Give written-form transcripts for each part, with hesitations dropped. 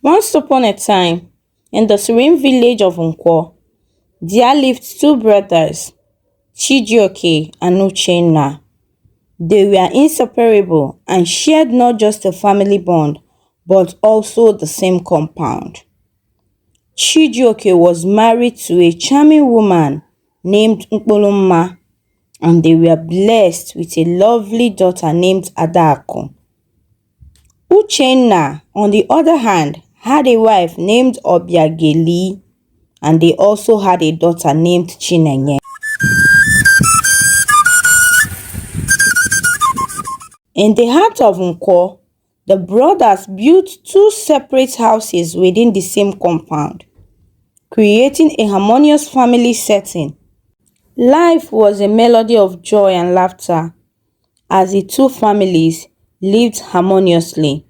Once upon a time, in the serene village of Nkwo, there lived two brothers, Chijioke and Uchenna. They were inseparable and shared not just a family bond, but also the same compound. Chijioke was married to a charming woman named Mkpulumma, and they were blessed with a lovely daughter named Adaku. Uchenna, on the other hand, had a wife named Obiageli, and they also had a daughter named Chinenye. In the heart of Nkwo, the brothers built two separate houses within the same compound, creating a harmonious family setting. Life was a melody of joy and laughter as the two families lived harmoniously,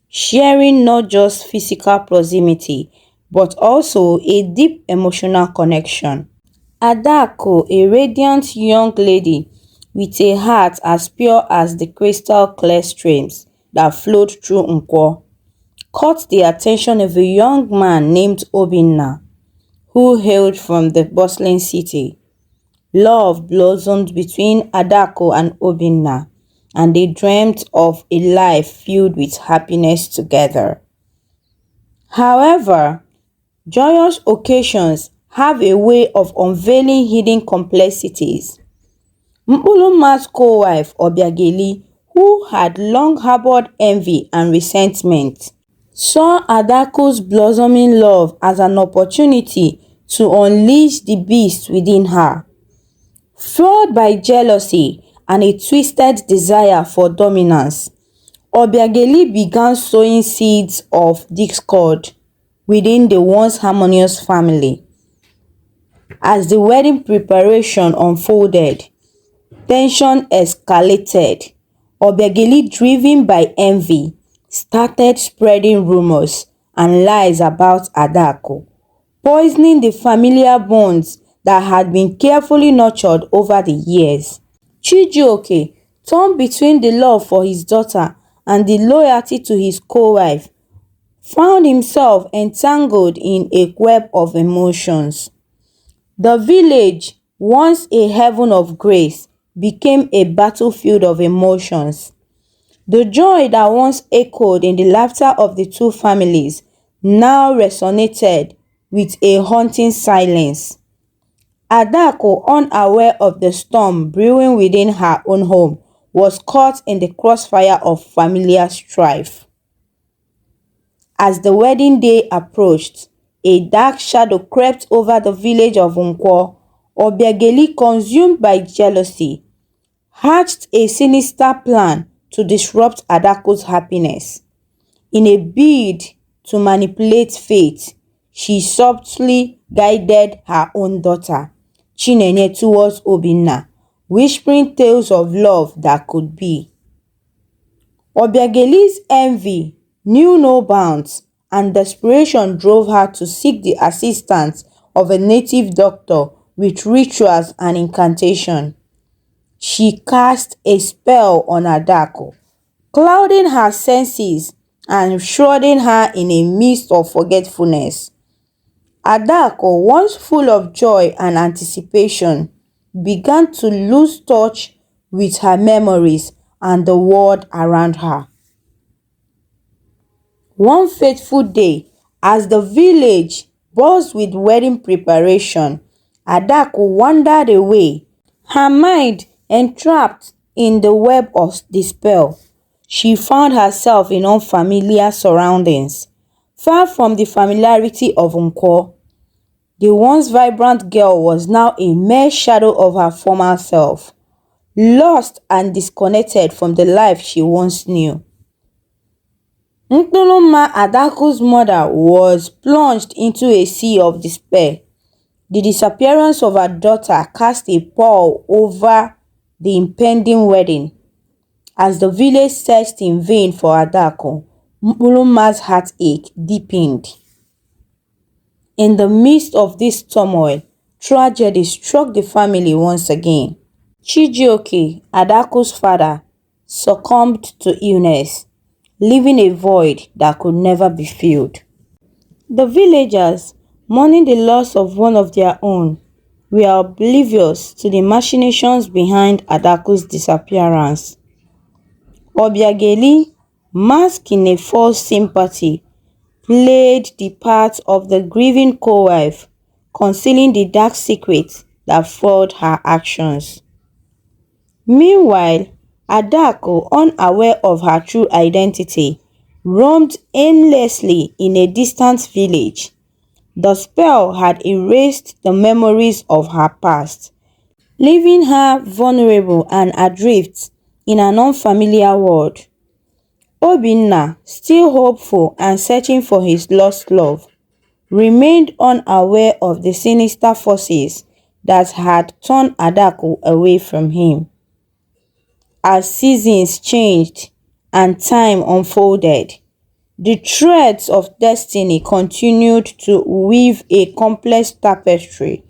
sharing not just physical proximity but also a deep emotional connection. Adako, a radiant young lady with a heart as pure as the crystal clear streams that flowed through Nkwo, caught the attention of a young man named Obinna, who hailed from the bustling city. Love blossomed between Adako and Obinna, and they dreamt of a life filled with happiness together. However, joyous occasions have a way of unveiling hidden complexities. Mkpulumma's co-wife Obiageli, who had long harbored envy and resentment, saw Adako's blossoming love as an opportunity to unleash the beast within her. Fueled by jealousy and a twisted desire for dominance, Obiageli began sowing seeds of discord within the once harmonious family. As the wedding preparation unfolded, tension escalated. Obiageli, driven by envy, started spreading rumors and lies about Adako, poisoning the familiar bonds that had been carefully nurtured over the years. Chijioke, torn between the love for his daughter and the loyalty to his co-wife, found himself entangled in a web of emotions. The village, once a heaven of grace, became a battlefield of emotions. The joy that once echoed in the laughter of the two families now resonated with a haunting silence. Adako, unaware of the storm brewing within her own home, was caught in the crossfire of familiar strife. As the wedding day approached, a dark shadow crept over the village of Nkwo. Obiageli, consumed by jealousy, hatched a sinister plan to disrupt Adako's happiness. In a bid to manipulate fate, she subtly guided her own daughter, Chinenye, towards Obinna, whispering tales of love that could be. Obiageli's envy knew no bounds, and desperation drove her to seek the assistance of a native doctor with rituals and incantation. She cast a spell on Adako, clouding her senses and shrouding her in a mist of forgetfulness. Adako, once full of joy and anticipation, began to lose touch with her memories and the world around her. One fateful day, as the village buzzed with wedding preparation, Adako wandered away, her mind entrapped in the web of the spell. She found herself in unfamiliar surroundings, far from the familiarity of Nkwo. The once vibrant girl was now a mere shadow of her former self, lost and disconnected from the life she once knew. Mkpulumma, Adako's mother, was plunged into a sea of despair. The disappearance of her daughter cast a pall over the impending wedding. As the village searched in vain for Adako, Mkpulumma's heartache deepened. In the midst of this turmoil, tragedy struck the family once again. Chijioke, Adako's father, succumbed to illness, leaving a void that could never be filled. The villagers, mourning the loss of one of their own, were oblivious to the machinations behind Adaku's disappearance. Obiageli, masked in a false sympathy, played the part of the grieving co-wife, concealing the dark secret that fueled her actions. Meanwhile, Adaku, unaware of her true identity, roamed aimlessly in a distant village. The spell had erased the memories of her past, leaving her vulnerable and adrift in an unfamiliar world. Obinna, still hopeful and searching for his lost love, remained unaware of the sinister forces that had torn Adaku away from him. As seasons changed and time unfolded, the threads of destiny continued to weave a complex tapestry.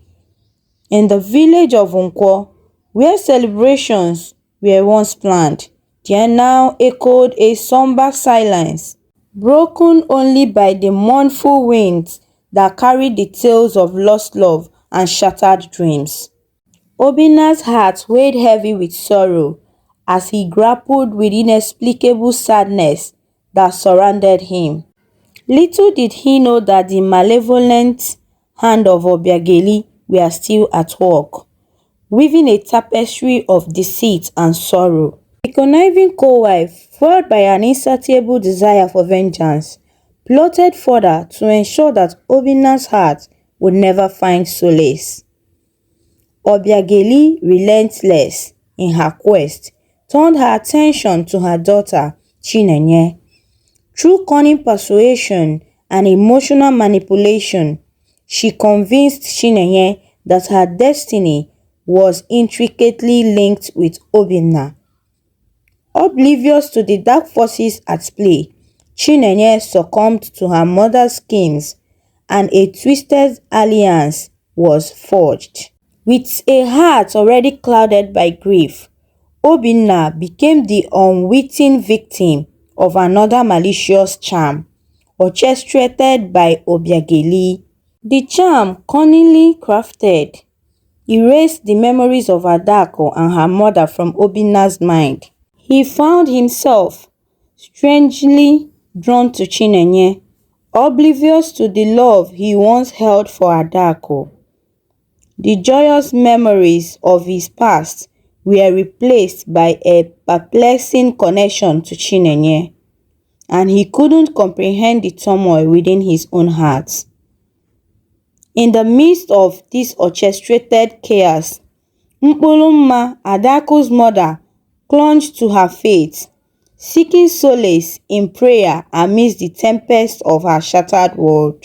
In the village of Nkwo, where celebrations were once planned, there now echoed a somber silence, broken only by the mournful winds that carried the tales of lost love and shattered dreams. Obinna's heart weighed heavy with sorrow as he grappled with inexplicable sadness that surrounded him. Little did he know that the malevolent hand of Obiageli were still at work, weaving a tapestry of deceit and sorrow. The conniving co-wife, fueled by an insatiable desire for vengeance, plotted further to ensure that Obinna's heart would never find solace. Obiageli, relentless in her quest, turned her attention to her daughter, Chinenye. Through cunning persuasion and emotional manipulation, she convinced Chinenye that her destiny was intricately linked with Obinna. Oblivious to the dark forces at play, Chinenye succumbed to her mother's schemes and a twisted alliance was forged. With a heart already clouded by grief, Obinna became the unwitting victim of another malicious charm, orchestrated by Obiageli. The charm, cunningly crafted, erased the memories of Adaku and her mother from Obinna's mind. He found himself strangely drawn to Chinenye, oblivious to the love he once held for Adaku. The joyous memories of his past were replaced by a perplexing connection to Chinenye, and he couldn't comprehend the turmoil within his own heart. In the midst of this orchestrated chaos, Mkpulumma, Adaku's mother, clung to her faith, seeking solace in prayer amidst the tempest of her shattered world.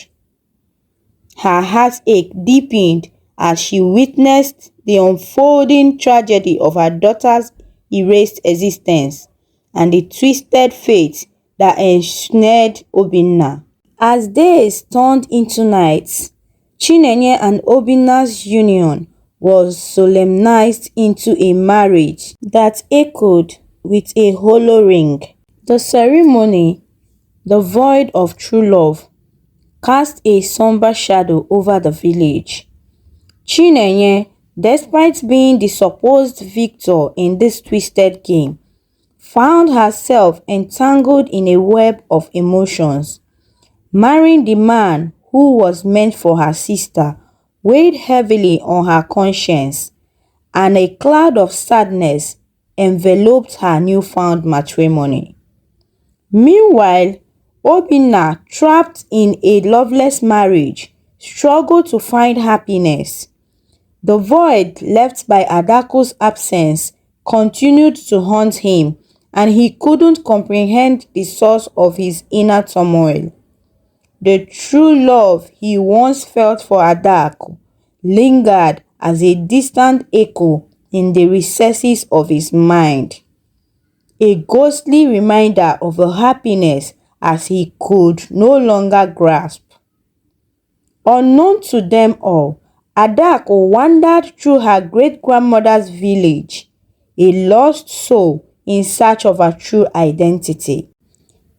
Her heartache deepened as she witnessed the unfolding tragedy of her daughter's erased existence and the twisted fate that ensnared Obinna. As days turned into nights, Chinenye and Obinna's union was solemnized into a marriage that echoed with a hollow ring. The ceremony, devoid of true love, cast a somber shadow over the village. Chinenye, despite being the supposed victor in this twisted game, found herself entangled in a web of emotions. Marrying the man who was meant for her sister weighed heavily on her conscience, and a cloud of sadness enveloped her newfound matrimony. Meanwhile, Obinna, trapped in a loveless marriage, struggled to find happiness. The void left by Adaku's absence continued to haunt him, and he couldn't comprehend the source of his inner turmoil. The true love he once felt for Adaku lingered as a distant echo in the recesses of his mind, a ghostly reminder of a happiness as he could no longer grasp. Unknown to them all, Adaku wandered through her great-grandmother's village, a lost soul in search of her true identity.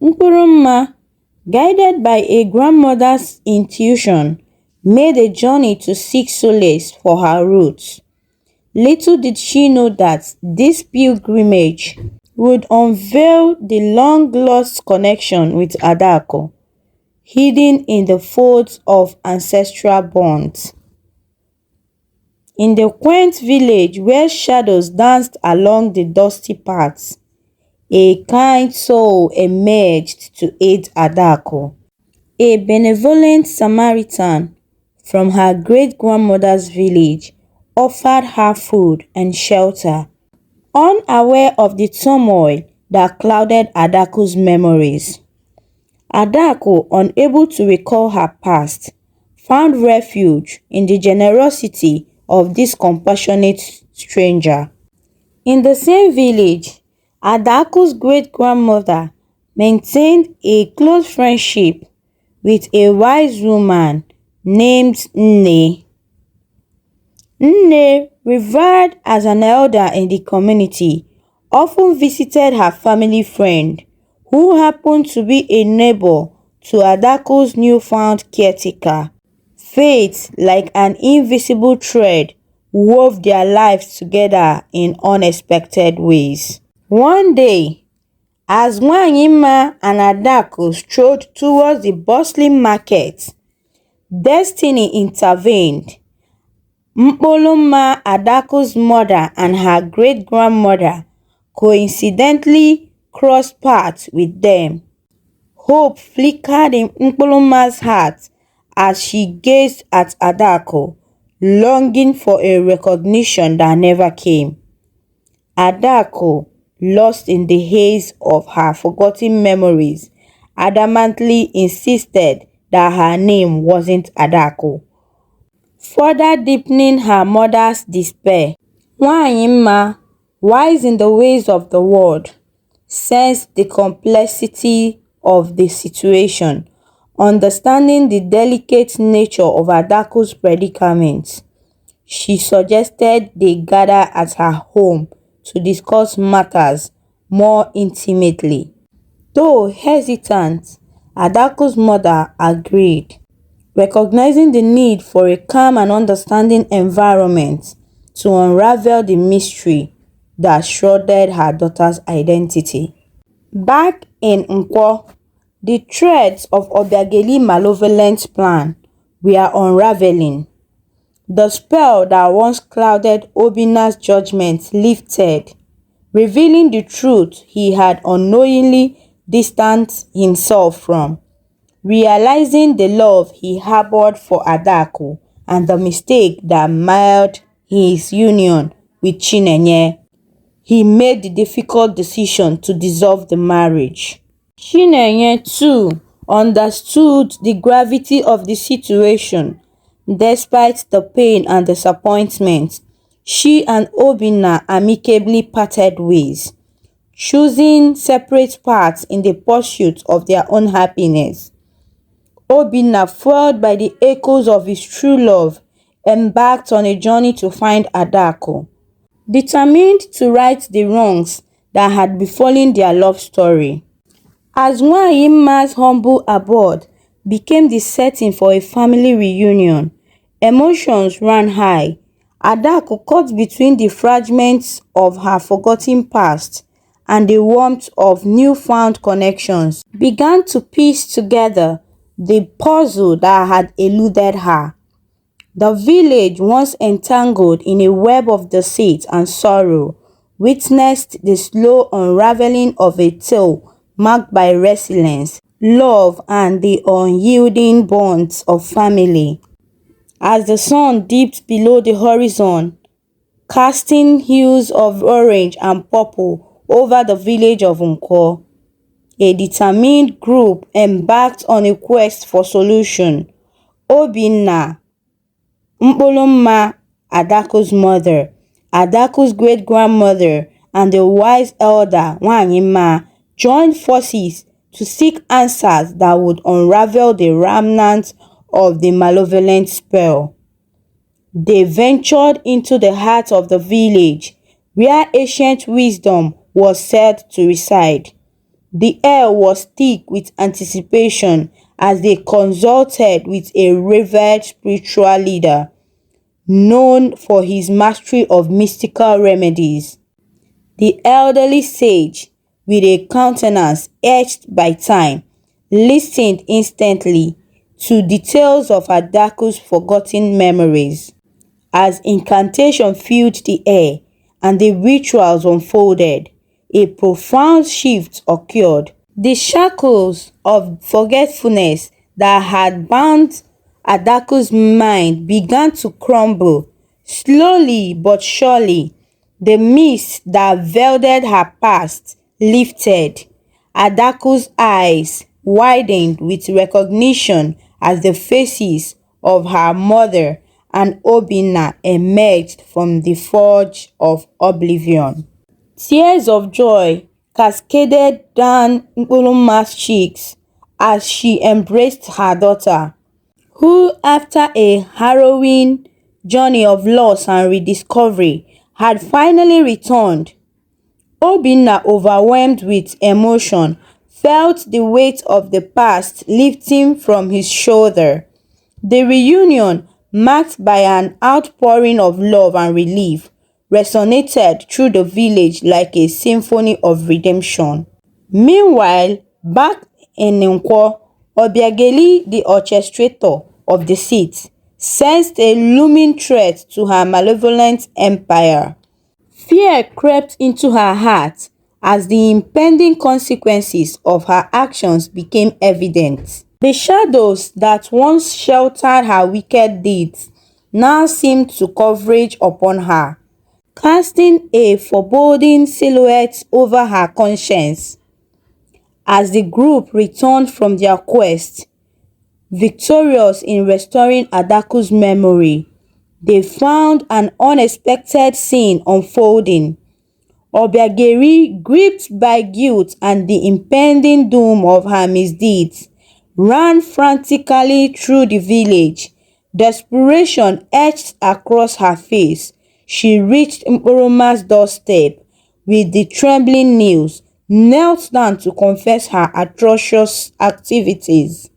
Mkpulumma, guided by a grandmother's intuition, made a journey to seek solace for her roots. Little did she know that this pilgrimage would unveil the long-lost connection with Adako, hidden in the folds of ancestral bonds. In the quaint village where shadows danced along the dusty paths, a kind soul emerged to aid Adako. A benevolent Samaritan from her great-grandmother's village offered her food and shelter, unaware of the turmoil that clouded Adako's memories. Adako, unable to recall her past, found refuge in the generosity of this compassionate stranger. In the same village, Adako's great-grandmother maintained a close friendship with a wise woman named Nne. Nne, revered as an elder in the community, often visited her family friend, who happened to be a neighbor to Adako's newfound caretaker. Fate, like an invisible thread, wove their lives together in unexpected ways. One day, as Nwanyima and Adako strode towards the bustling market, destiny intervened. Mkpulumma, Adako's mother, and her great-grandmother coincidentally crossed paths with them. Hope flickered in Mkpulumma's heart as she gazed at Adako, longing for a recognition that never came. Adako, lost in the haze of her forgotten memories, adamantly insisted that her name wasn't Adako, further deepening her mother's despair. Nwanyima, wise in the ways of the world, sensed the complexity of the situation, understanding the delicate nature of Adako's predicament. She suggested they gather at her home to discuss matters more intimately. Though hesitant, Adako's mother agreed, recognizing the need for a calm and understanding environment to unravel the mystery that shrouded her daughter's identity. Back in Nkwo, the threads of Obiageli's malevolent plan were unraveling. The spell that once clouded Obinna's judgment lifted, revealing the truth he had unknowingly distanced himself from. Realizing the love he harbored for Adako and the mistake that marred his union with Chinenye, he made the difficult decision to dissolve the marriage. Chinenye, too, understood the gravity of the situation. Despite the pain and disappointment, she and Obinna amicably parted ways, choosing separate paths in the pursuit of their own happiness. Obinna, fueled by the echoes of his true love, embarked on a journey to find Adako, determined to right the wrongs that had befallen their love story. As Nwayima's humble abode became the setting for a family reunion, emotions ran high. Adako, caught between the fragments of her forgotten past and the warmth of newfound connections, began to piece together the puzzle that had eluded her. The village, once entangled in a web of deceit and sorrow, witnessed the slow unraveling of a tale marked by resilience, love, and the unyielding bonds of family. As the sun dipped below the horizon, casting hues of orange and purple over the village of Nkwo, a determined group embarked on a quest for solution. Obinna, Mkpulumma, Adako's mother, Adako's great-grandmother, and the wise elder Nwanyima joined forces to seek answers that would unravel the remnants of the malevolent spell. They ventured into the heart of the village, where ancient wisdom was said to reside. The air was thick with anticipation as they consulted with a revered spiritual leader known for his mastery of mystical remedies. The elderly sage, with a countenance etched by time, listened instantly to details of Adaku's forgotten memories. As incantation filled the air and the rituals unfolded, a profound shift occurred. The shackles of forgetfulness that had bound Adaku's mind began to crumble. Slowly but surely, the mist that veiled her past lifted. Adaku's eyes widened with recognition as the faces of her mother and Obinna emerged from the forge of oblivion. Tears of joy cascaded down Mkpulumma's cheeks as she embraced her daughter, who, after a harrowing journey of loss and rediscovery, had finally returned. Obinna, overwhelmed with emotion, felt the weight of the past lifting from his shoulder. The reunion, marked by an outpouring of love and relief, resonated through the village like a symphony of redemption. Meanwhile, back in Nkwo, Obiageli, the orchestrator of the seat, sensed a looming threat to her malevolent empire. Fear crept into her heart as the impending consequences of her actions became evident. The shadows that once sheltered her wicked deeds now seemed to converge upon her, casting a foreboding silhouette over her conscience. As the group returned from their quest, victorious in restoring Adaku's memory, they found an unexpected scene unfolding. Obiageri, gripped by guilt and the impending doom of her misdeeds, ran frantically through the village. Desperation etched across her face. She reached Mkpulumma's doorstep with the trembling news, knelt down to confess her atrocious activities.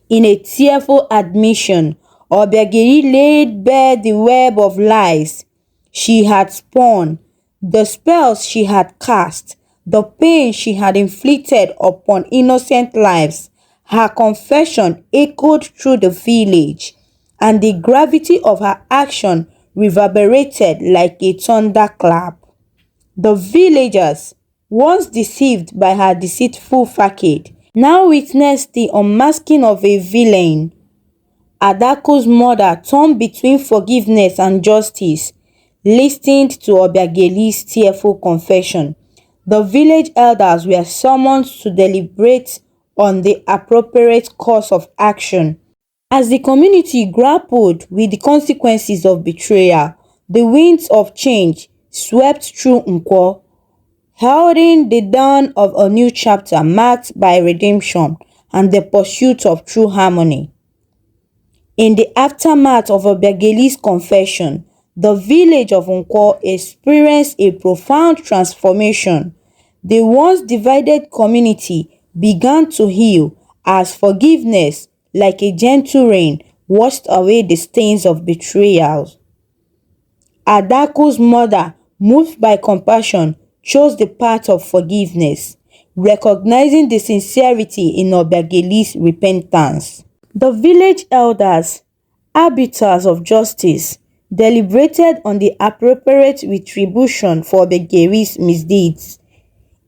In a tearful admission, Obiageri laid bare the web of lies she had spun, the spells she had cast, the pain she had inflicted upon innocent lives. Her confession echoed through the village, and the gravity of her action reverberated like a thunderclap. The villagers, once deceived by her deceitful facade, now witnessed the unmasking of a villain. Adaku's mother, torn between forgiveness and justice, listened to Obiageli's tearful confession. The village elders were summoned to deliberate on the appropriate course of action. As the community grappled with the consequences of betrayal, the winds of change swept through Nkwo, heralding the dawn of a new chapter marked by redemption and the pursuit of true harmony. In the aftermath of Obiageli's confession, the village of Nkwo experienced a profound transformation. The once divided community began to heal as forgiveness, like a gentle rain, washed away the stains of betrayal. Adaku's mother, moved by compassion, chose the path of forgiveness, recognizing the sincerity in Obiageli's repentance. The village elders, arbiters of justice, deliberated on the appropriate retribution for Obiageli's misdeeds.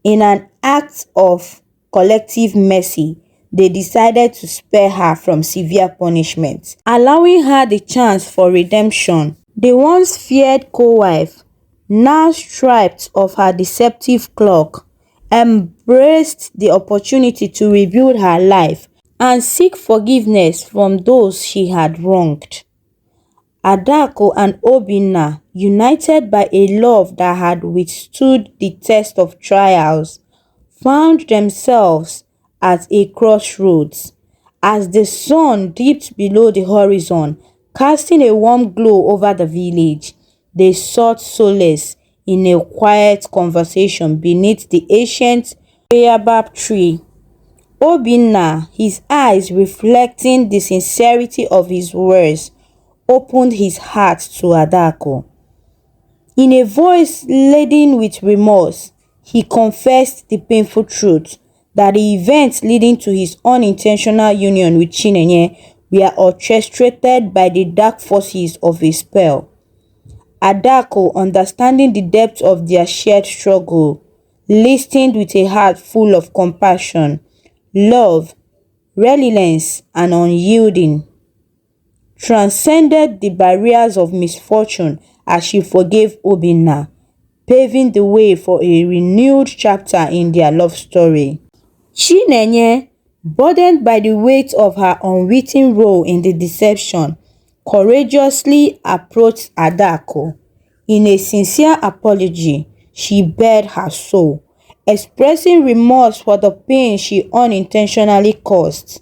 In an act of collective mercy, they decided to spare her from severe punishment, allowing her the chance for redemption. The once feared co-wife, now stripped of her deceptive cloak, embraced the opportunity to rebuild her life and seek forgiveness from those she had wronged. Adaku and Obinna, united by a love that had withstood the test of trials, found themselves at a crossroads. As the sun dipped below the horizon, casting a warm glow over the village, they sought solace in a quiet conversation beneath the ancient baobab tree. Obinna, his eyes reflecting the sincerity of his words, opened his heart to Adaku. In a voice laden with remorse, he confessed the painful truth that the events leading to his unintentional union with Chinenye were orchestrated by the dark forces of a spell. Adako, understanding the depth of their shared struggle, listened with a heart full of compassion, love, resilience, and unyielding, transcended the barriers of misfortune as she forgave Obinna, paving the way for a renewed chapter in their love story. Chinenye, burdened by the weight of her unwitting role in the deception, courageously approached Adako. In a sincere apology, she bared her soul, expressing remorse for the pain she unintentionally caused.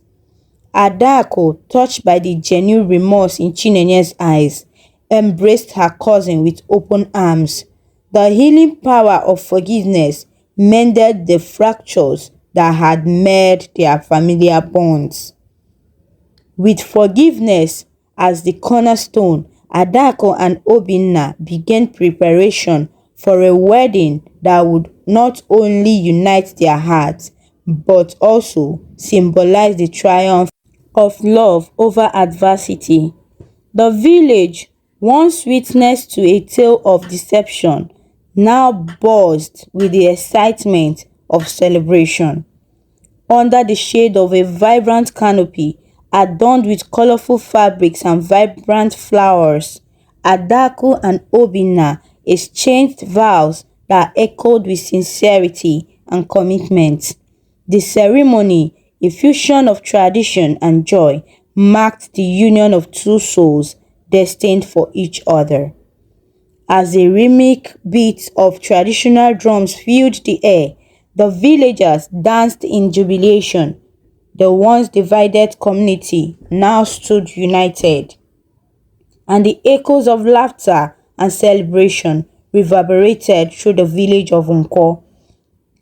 Adako, touched by the genuine remorse in Chinenye's eyes, embraced her cousin with open arms. The healing power of forgiveness mended the fractures that had marred their familiar bonds. With forgiveness as the cornerstone, Adako and Obinna began preparation for a wedding that would not only unite their hearts but also symbolize the triumph of love over adversity. The village, once witness to a tale of deception, now buzzed with the excitement of celebration. Under the shade of a vibrant canopy adorned with colorful fabrics and vibrant flowers, Adaku and Obinna exchanged vows that echoed with sincerity and commitment. The ceremony, a fusion of tradition and joy, marked the union of two souls destined for each other. As a rhythmic beat of traditional drums filled the air, the villagers danced in jubilation. The once divided community now stood united, and the echoes of laughter and celebration reverberated through the village of Nko.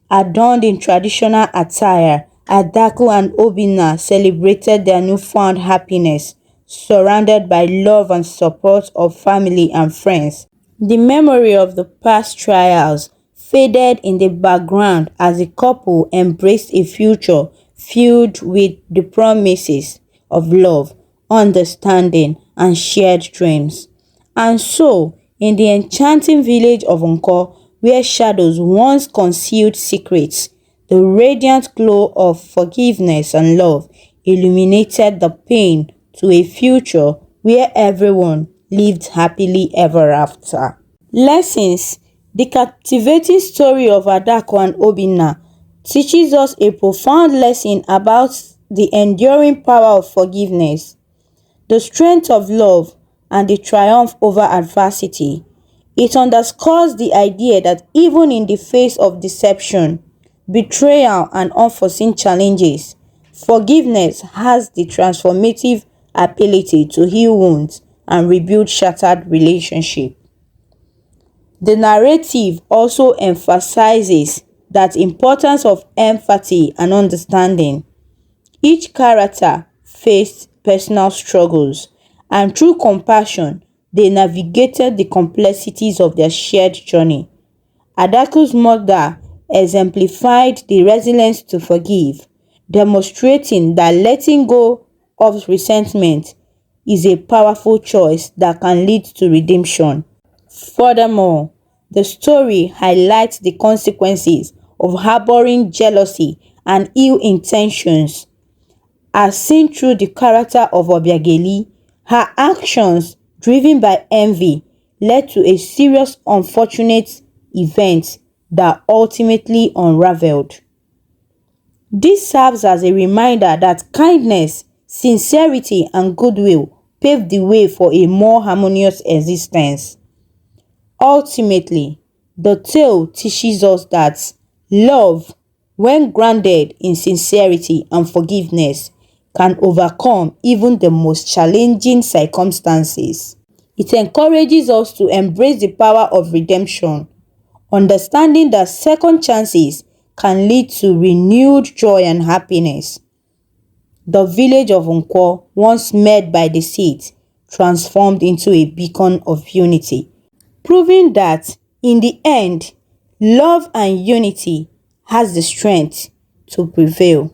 Adorned in traditional attire, Adaku and Obinna celebrated their newfound happiness, surrounded by love and support of family and friends. The memory of the past trials faded in the background as the couple embraced a future filled with the promises of love, understanding, and shared dreams. And so, in the enchanting village of Nko, where shadows once concealed secrets, the radiant glow of forgiveness and love illuminated the pain to a future where everyone lived happily ever after. Lessons. The captivating story of Adako and Obinna teaches us a profound lesson about the enduring power of forgiveness, the strength of love, and the triumph over adversity. It underscores the idea that even in the face of deception, betrayal, and unforeseen challenges, forgiveness has the transformative ability to heal wounds and rebuild shattered relationships. The narrative also emphasizes that importance of empathy and understanding. Each character faced personal struggles, and through compassion, they navigated the complexities of their shared journey. Adaku's mother exemplified the resilience to forgive, demonstrating that letting go of resentment is a powerful choice that can lead to redemption. Furthermore, the story highlights the consequences of harboring jealousy and ill intentions. As seen through the character of Obiageli, her actions, driven by envy, led to a serious unfortunate event that ultimately unraveled. This serves as a reminder that kindness, sincerity, and goodwill paved the way for a more harmonious existence. Ultimately, the tale teaches us that love, when grounded in sincerity and forgiveness, can overcome even the most challenging circumstances. It encourages us to embrace the power of redemption, understanding that second chances can lead to renewed joy and happiness. The village of Nkwo, once marred by deceit, transformed into a beacon of unity, proving that in the end, love and unity has the strength to prevail.